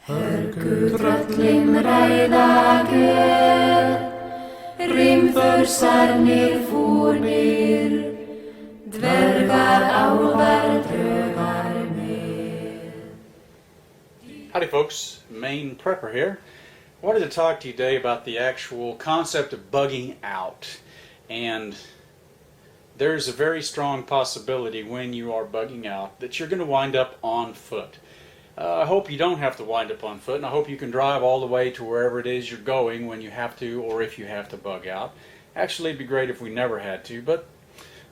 Glimra i läger, rimförsar ner fårner, dvärgar, auvar, drögar med. Howdy folks, Maineprepper here. I wanted to talk to you today about the actual concept of bugging out. And there's a very strong possibility when you are bugging out that you're going to wind up on foot. I hope you don't have to wind up on foot, and I hope you can drive all the way to wherever it is you're going when you have to, or if you have to bug out. Actually, it'd be great if we never had to, but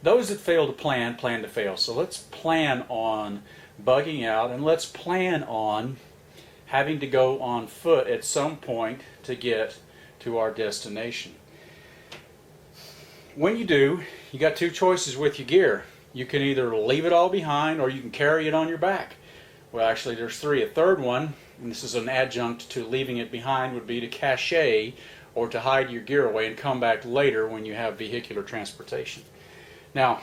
those that fail to plan to fail. So let's plan on bugging out, and let's plan on having to go on foot at some point to get to our destination. When you do, you got two choices with your gear. You can either leave it all behind or you can carry it on your back. Well, actually there's three. A third one, and this is an adjunct to leaving it behind, would be to cache or to hide your gear away and come back later when you have vehicular transportation. Now,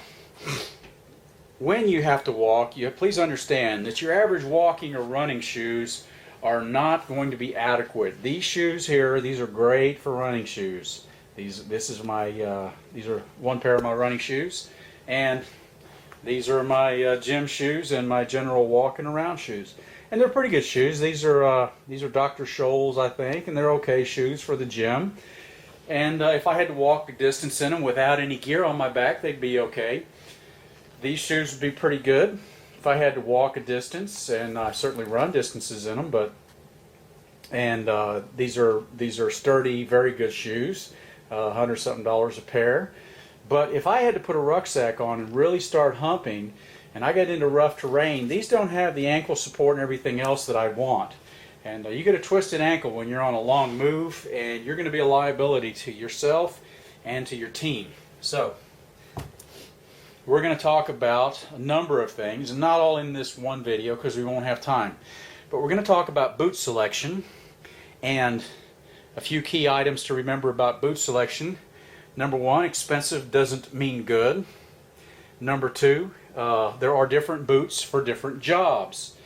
when you have to walk, please understand that your average walking or running shoes are not going to be adequate. These shoes here, these are great for running shoes. These are one pair of my running shoes, and these are my gym shoes and my general walking around shoes. And they're pretty good shoes. These are Dr. Scholl's, I think, and they're okay shoes for the gym. And if I had to walk a distance in them without any gear on my back, they'd be okay. These shoes would be pretty good if I had to walk a distance, and I certainly run distances in them. These are sturdy, very good shoes, $100-something a pair. But if I had to put a rucksack on and really start humping, and I get into rough terrain, these don't have the ankle support and everything else that I want. And you get a twisted ankle when you're on a long move, and you're going to be a liability to yourself and to your team. So we're going to talk about a number of things, and not all in this one video because we won't have time. But we're going to talk about boot selection and a few key items to remember about boot selection. Number one, expensive doesn't mean good. Number two, there are different boots for different jobs.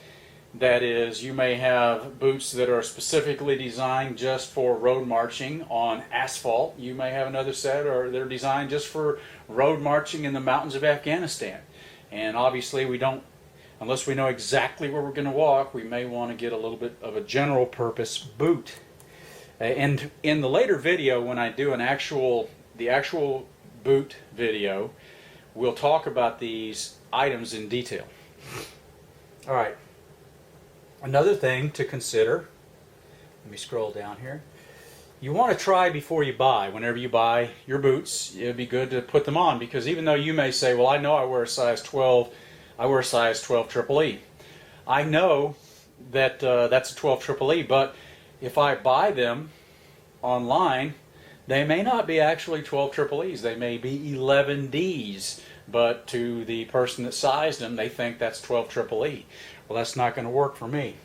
That is, you may have boots that are specifically designed just for road marching on asphalt. You may have another set or they're designed just for road marching in the mountains of Afghanistan. And obviously we don't, unless we know exactly where we're going to walk, we may want to get a little bit of a general purpose boot. And in the later video, when I do the actual boot video, we'll talk about these items in detail. All right. Another thing to consider, let me scroll down here. You want to try before you buy. Whenever you buy your boots, it'd be good to put them on, because even though you may say, well, I know I wear a size 12, I wear a size 12 triple E. I know that that's a 12 triple E, but if I buy them online, they may not be actually 12 triple E's. They may be 11 D's, but to the person that sized them, they think that's 12 triple E. Well, that's not going to work for me.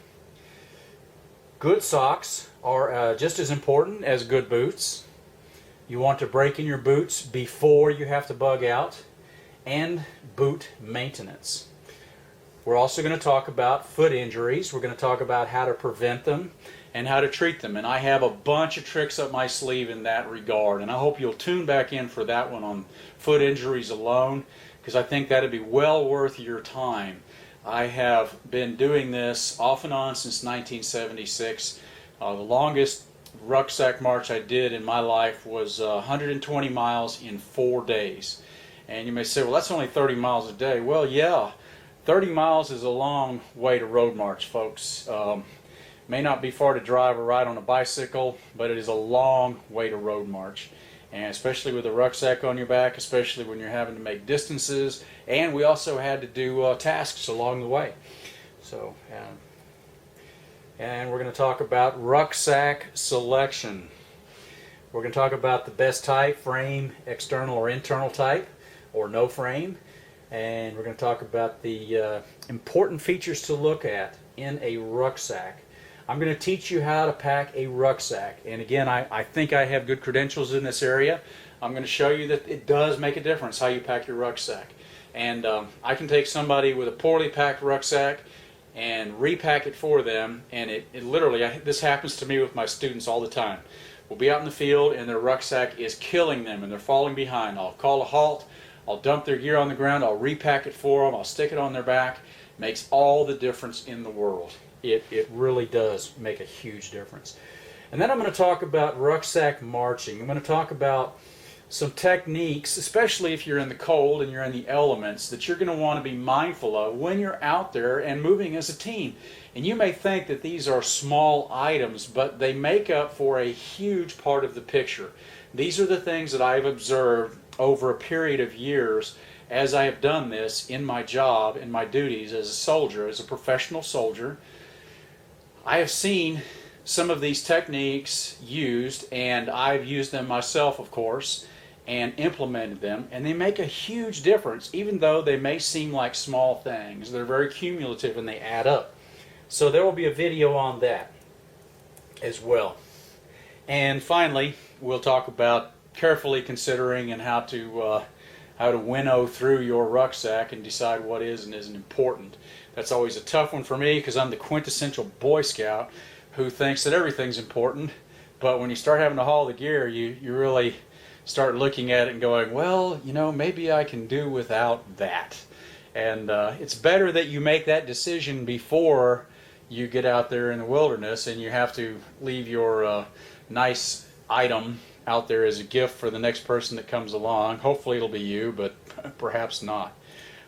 Good socks are just as important as good boots. You want to break in your boots before you have to bug out, and boot maintenance. We're also going to talk about foot injuries. We're going to talk about how to prevent them and how to treat them. And I have a bunch of tricks up my sleeve in that regard. And I hope you'll tune back in for that one on foot injuries alone, because I think that'd be well worth your time. I have been doing this off and on since 1976. The longest rucksack march I did in my life was 120 miles in 4 days. And you may say, well, that's only 30 miles a day. Well, yeah, 30 miles is a long way to road march, folks. May not be far to drive or ride on a bicycle, but it is a long way to road march. And especially with a rucksack on your back, especially when you're having to make distances. And we also had to do tasks along the way. So, and we're going to talk about rucksack selection. We're going to talk about the best type, frame, external or internal type, or no frame. And we're going to talk about the important features to look at in a rucksack. I'm going to teach you how to pack a rucksack. And again, I think I have good credentials in this area. I'm going to show you that it does make a difference how you pack your rucksack. And I can take somebody with a poorly packed rucksack and repack it for them. And it literally, this happens to me with my students all the time. We'll be out in the field and their rucksack is killing them and they're falling behind. I'll call a halt, I'll dump their gear on the ground, I'll repack it for them, I'll stick it on their back. It makes all the difference in the world. It really does make a huge difference. And then I'm going to talk about rucksack marching. I'm going to talk about some techniques, especially if you're in the cold and you're in the elements, that you're going to want to be mindful of when you're out there and moving as a team. And you may think that these are small items, but they make up for a huge part of the picture. These are the things that I've observed over a period of years as I have done this in my job, in my duties as a soldier, as a professional soldier. I have seen some of these techniques used, and I've used them myself, of course, and implemented them, and they make a huge difference, even though they may seem like small things. They're very cumulative and they add up. So there will be a video on that as well. And finally, we'll talk about carefully considering and how to winnow through your rucksack and decide what is and isn't important. That's always a tough one for me because I'm the quintessential Boy Scout who thinks that everything's important, but when you start having to haul the gear, you really start looking at it and going, well, you know, maybe I can do without that. And it's better that you make that decision before you get out there in the wilderness and you have to leave your nice item out there as a gift for the next person that comes along. Hopefully it'll be you, but perhaps not.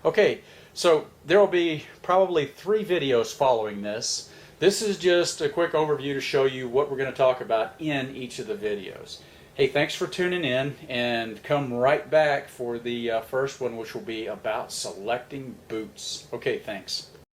Okay, so there will be probably 3 videos following this. This is just a quick overview to show you what we're going to talk about in each of the videos. Hey, thanks for tuning in, and come right back for the first one, which will be about selecting boots. Okay, thanks.